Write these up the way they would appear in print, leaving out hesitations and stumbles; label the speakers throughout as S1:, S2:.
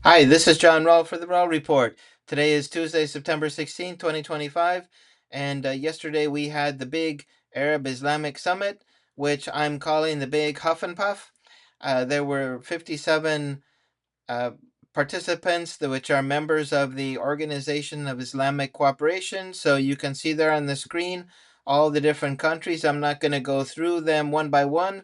S1: Hi, this is John Rowell for the Rowell Report. Today is Tuesday, September 16, 2025, and yesterday we had the big Arab-Islamic Summit, which I'm calling the Big Huff and Puff. There were 57 uh, participants, which are members of the Organization of Islamic Cooperation. So you can see there on the screen all the different countries. I'm not going to go through them one by one,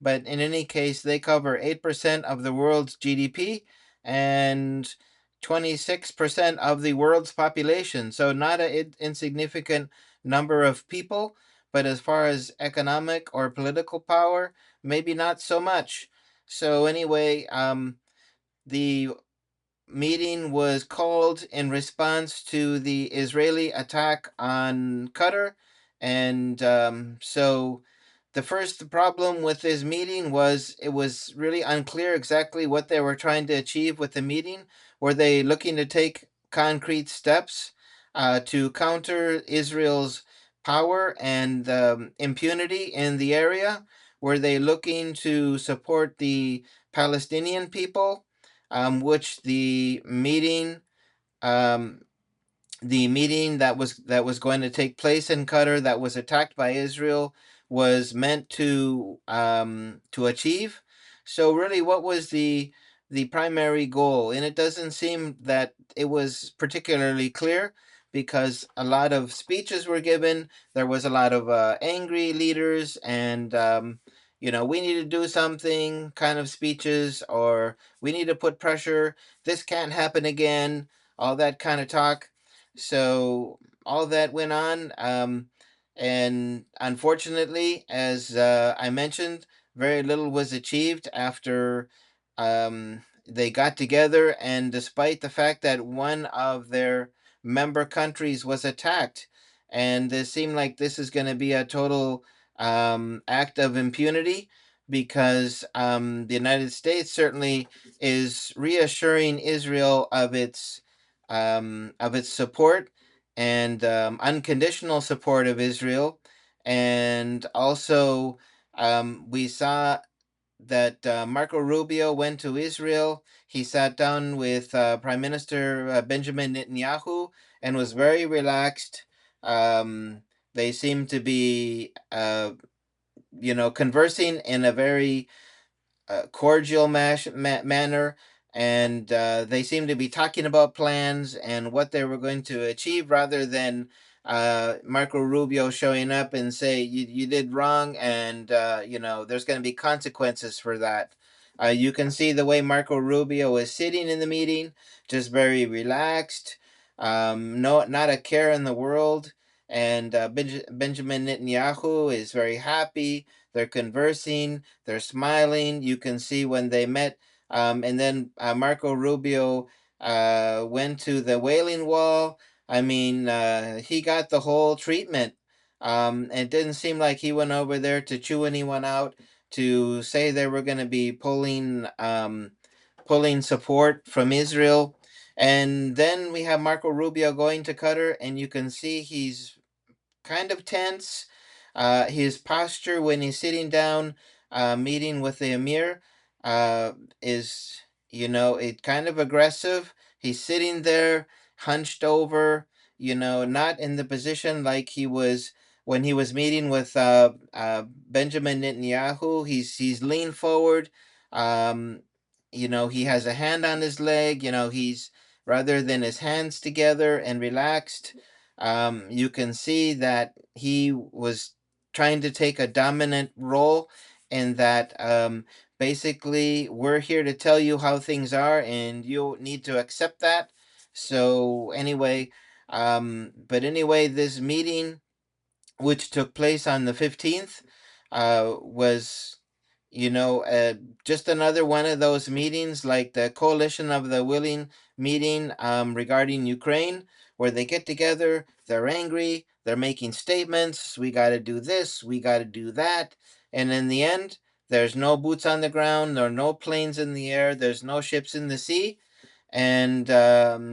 S1: but in any case, they cover 8% of the world's GDP and 26% of the world's population. So not an insignificant number of people, but as far as economic or political power, maybe not so much. So anyway, the meeting was called in response to the Israeli attack on Qatar. And so the first problem with this meeting was it was really unclear exactly what they were trying to achieve with the meeting. Were they looking to take concrete steps to counter Israel's power and impunity in the area? Were they looking to support the Palestinian people? Which um, the meeting that was going to take place in Qatar that was attacked by Israel was meant to achieve. So really, what was the primary goal? And it doesn't seem that it was particularly clear because a lot of speeches were given. There was a lot of angry leaders and we need to do something kind of speeches, or we need to put pressure. This can't happen again. All that kind of talk. So all that went on, and unfortunately, as I mentioned, very little was achieved after they got together. And despite the fact that one of their member countries was attacked, and it seemed like this is going to be a total act of impunity, because the United States certainly is reassuring Israel of its support and unconditional support of Israel. And also, we saw that Marco Rubio went to Israel. He sat down with Prime Minister Benjamin Netanyahu and was very relaxed. They seemed to be, conversing in a very cordial manner, and they seem to be talking about plans and what they were going to achieve, rather than Marco Rubio showing up and say you did wrong, and there's going to be consequences for that. You can see the way Marco Rubio is sitting in the meeting, just very relaxed, no, not a care in the world. And Benjamin Netanyahu is very happy. They're conversing, they're smiling. You can see when they met. And then Marco Rubio went to the Wailing Wall. I mean, he got the whole treatment. It didn't seem like he went over there to chew anyone out, to say they were going to be pulling support from Israel. And then we have Marco Rubio going to Qatar, and you can see he's kind of tense. His posture when he's sitting down, meeting with the emir, is, it kind of aggressive. He's sitting there, hunched over, not in the position like he was when he was meeting with Benjamin Netanyahu. He's leaned forward. Um, he has a hand on his leg. He's rather than his hands together and relaxed. You can see that he was trying to take a dominant role, and that basically we're here to tell you how things are and you need to accept that. So anyway, this meeting, which took place on the 15th, was, just another one of those meetings like the Coalition of the Willing meeting regarding Ukraine, where they get together, they're angry, they're making statements, we got to do this, we got to do that. And in the end, there's no boots on the ground, there are no planes in the air, there's no ships in the sea. And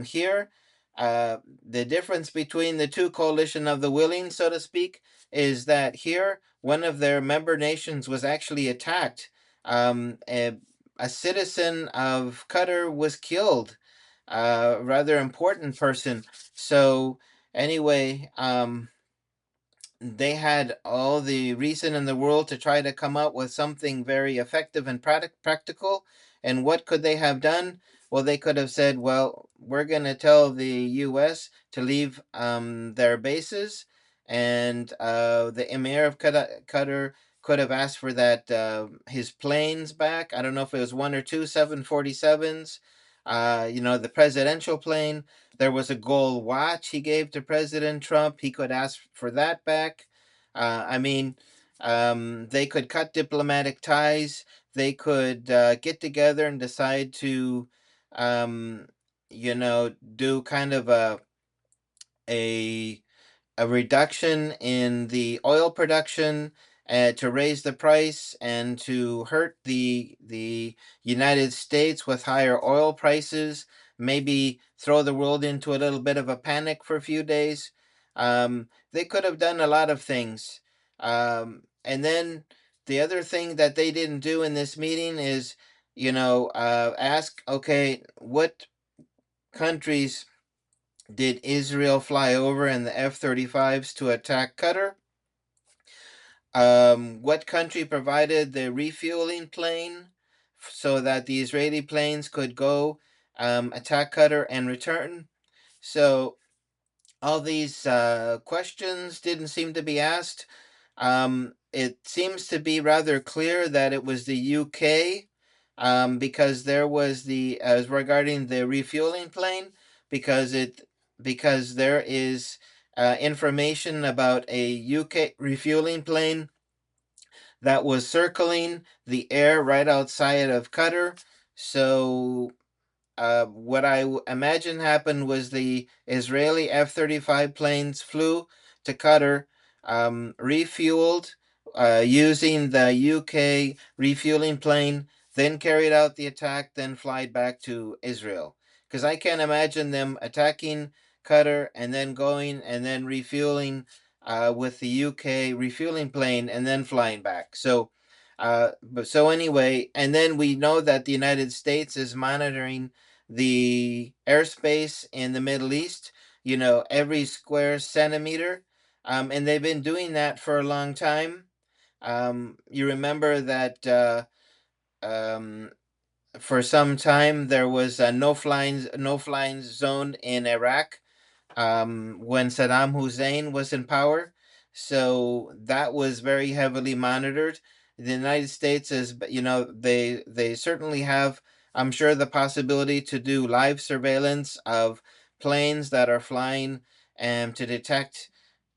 S1: here, the difference between the two coalition of the willing, so to speak, is that here one of their member nations was actually attacked, a citizen of Qatar was killed, a rather important person. So anyway, they had all the reason in the world to try to come up with something very effective and practical. And what could they have done? Well, they could have said, well, we're going to tell the U.S. to leave their bases, and the Emir of Qatar could have asked for that his planes back. I don't know if it was one or two 747s. The presidential plane. There was a gold watch he gave to President Trump. He could ask for that back. I mean, they could cut diplomatic ties. They could get together and decide to, um, do kind of a a reduction in the oil production to raise the price and to hurt the United States with higher oil prices, maybe throw the world into a little bit of a panic for a few days. They could have done a lot of things. And then the other thing that they didn't do in this meeting is, ask, okay, what countries did Israel fly over in the F-35s to attack Qatar? What country provided the refueling plane so that the Israeli planes could go attack Qatar and return? So all these questions didn't seem to be asked. It seems to be rather clear that it was the UK, because there was the as regarding the refueling plane, because there is information about a UK refueling plane that was circling the air right outside of Qatar. So what imagine happened was the Israeli F-35 planes flew to Qatar, refueled using the UK refueling plane, then carried out the attack, then flied back to Israel. Because I can't imagine them attacking Qatar and then going and then refueling with the UK refueling plane and then flying back. So anyway, and then we know that the United States is monitoring the airspace in the Middle East, every square centimeter. And they've been doing that for a long time. You remember that um, for some time there was a no flying zone in Iraq when Saddam Hussein was in power. So that was very heavily monitored. The United States is, they certainly have, I'm sure, the possibility to do live surveillance of planes that are flying and to detect,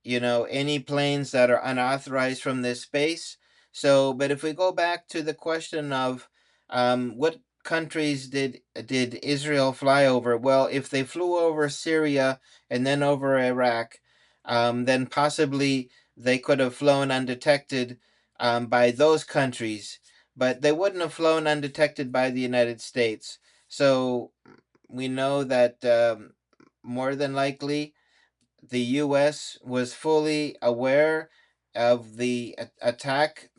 S1: any planes that are unauthorized from this space. So, but if we go back to the question of what countries did Israel fly over? Well, if they flew over Syria and then over Iraq, then possibly they could have flown undetected by those countries, but they wouldn't have flown undetected by the United States. So we know that more than likely the U.S. was fully aware of the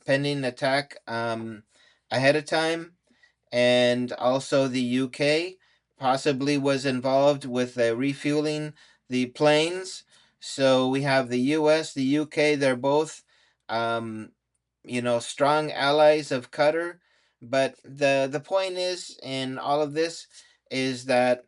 S1: pending attack, ahead of time, and also the UK possibly was involved with refueling the planes. So we have the US, the UK, they're both, um, strong allies of Qatar. But the point is, in all of this, is that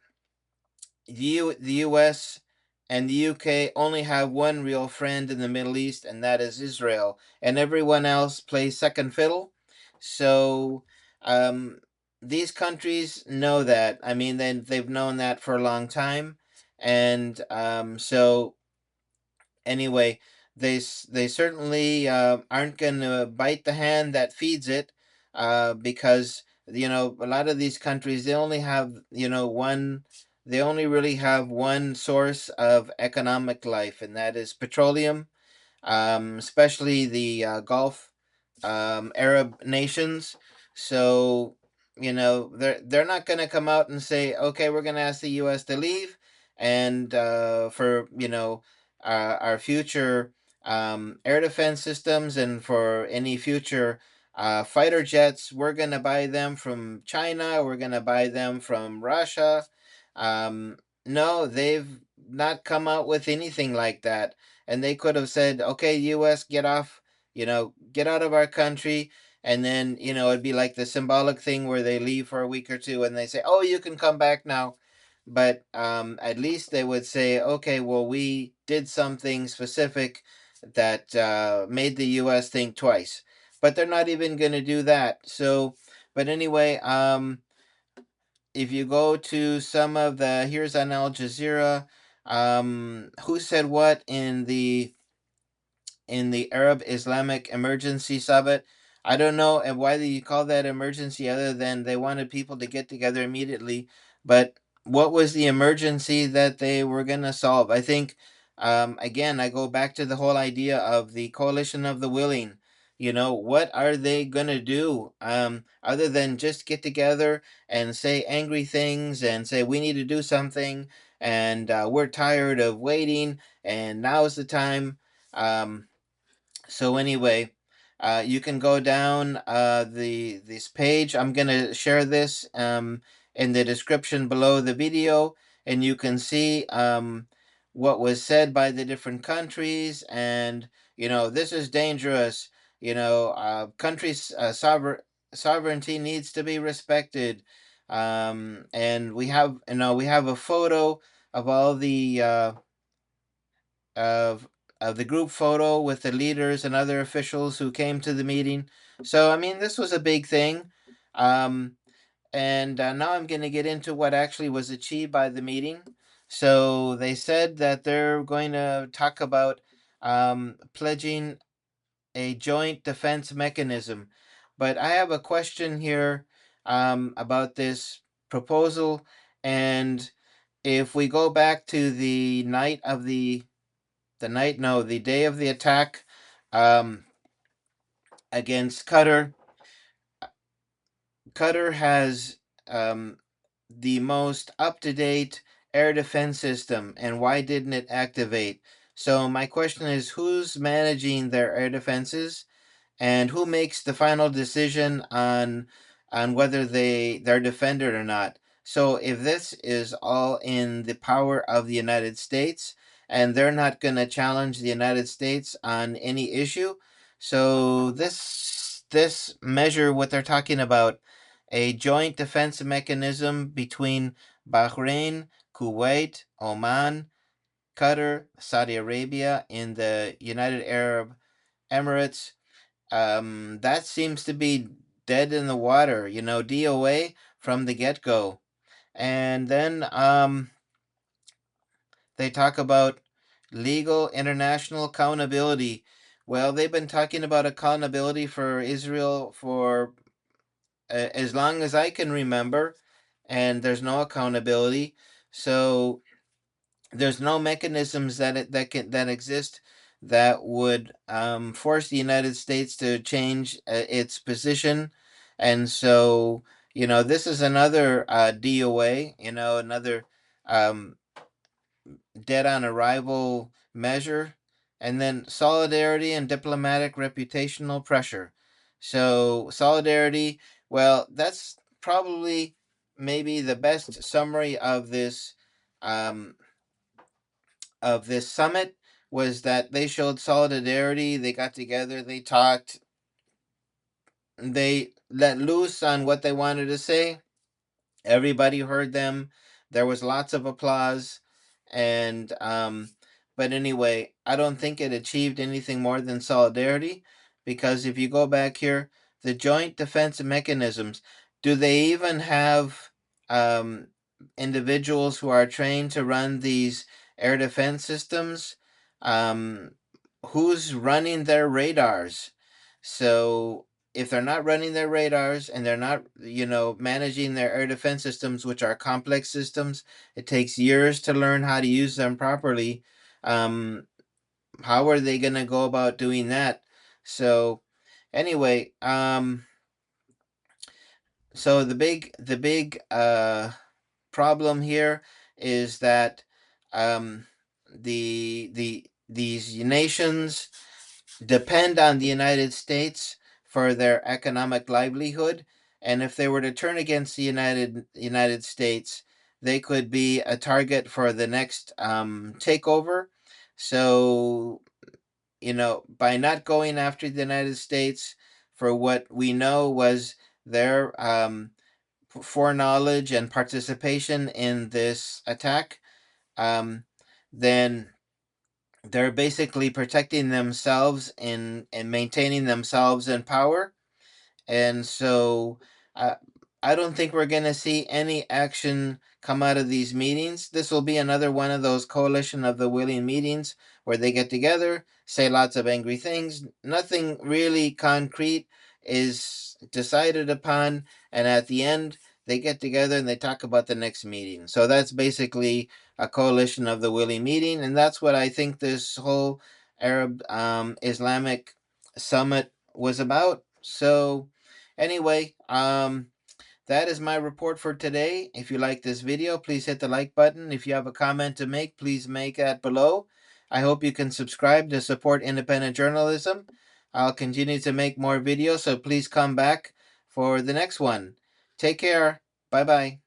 S1: the U.S. and the UK only have one real friend in the Middle East, and that is Israel. And everyone else plays second fiddle. So um, these countries know that. I mean, they've known that for a long time. And so anyway, they certainly aren't going to bite the hand that feeds it, because a lot of these countries, they only have one. They only really have one source of economic life, and that is petroleum, especially the Gulf Arab nations. So they're not going to come out and say, okay, we're going to ask the U.S. to leave, and for our future air defense systems and for any future fighter jets, we're going to buy them from China, we're going to buy them from Russia. No, they've not come out with anything like that. And they could have said, okay, US, get off, get out of our country. And then, it'd be like the symbolic thing where they leave for a week or two and they say, oh, you can come back now. But at least they would say, okay, well, we did something specific that made the US think twice. But they're not even going to do that. So, but anyway, if you go to some of the, here's on Al Jazeera, who said what in the Arab-Islamic Emergency Summit. I don't know and why do you call that emergency other than they wanted people to get together immediately. But what was the emergency that they were going to solve? I think, again, I go back to the whole idea of the coalition of the willing. What are they going to do other than just get together and say angry things and say we need to do something and we're tired of waiting and now's the time. So anyway, you can go down the this page. I'm gonna share this in the description below the video, and you can see what was said by the different countries. And this is dangerous. Countries' sovereignty needs to be respected. And we have a photo of all the of the group photo with the leaders and other officials who came to the meeting. So I mean, this was a big thing. Um, and now I'm going to get into what actually was achieved by the meeting. So they said that they're going to talk about pledging a joint defense mechanism. But I have a question here about this proposal. And if we go back to the day of the attack um, against Qatar. Qatar has the most up to date air defense system, and why didn't it activate? So, my question is who's managing their air defenses? And who makes the final decision on whether they're defended or not. So if this is all in the power of the United States and they're not going to challenge the United States on any issue, so this measure what they're talking about, a joint defense mechanism between Bahrain, Kuwait, Oman, Qatar, Saudi Arabia, and the United Arab Emirates, that seems to be dead in the water, DOA from the get go. And then they talk about legal international accountability. Well, they've been talking about accountability for Israel for as long as I can remember, and there's no accountability. So there's no mechanisms that exist that would force the United States to change its position, and so this is another DOA, another um, dead on arrival measure, and then solidarity and diplomatic reputational pressure. So solidarity, well, that's probably maybe the best summary um, of this summit was that they showed solidarity. They got together, they talked, they let loose on what they wanted to say. Everybody heard them. There was lots of applause, and but anyway, I don't think it achieved anything more than solidarity, because if you go back here, the joint defense mechanisms, do they even have um, individuals who are trained to run these air defense systems? Um, who's running their radars? So if they're not running their radars and they're not, managing their air defense systems, which are complex systems, it takes years to learn how to use them properly. Um, how are they going to go about doing that? So, anyway, so the big problem here is that these nations depend on the United States for their economic livelihood. And if they were to turn against the United States, they could be a target for the next takeover. So, by not going after the United States for what we know was their foreknowledge and participation in this attack, um, then they're basically protecting themselves and maintaining themselves in power. And so uh, I don't think we're going to see any action come out of these meetings. This will be another one of those coalition of the willing meetings where they get together, say lots of angry things. Nothing really concrete is decided upon. And at the end, they get together and they talk about the next meeting. So that's basically a coalition of the willing meeting. And that's what I think this whole Arab Islamic summit was about. So anyway, that is my report for today. If you like this video, please hit the like button. If you have a comment to make, please make that below. I hope you can subscribe to support independent journalism. I'll continue to make more videos, so please come back for the next one. Take care. Bye-bye.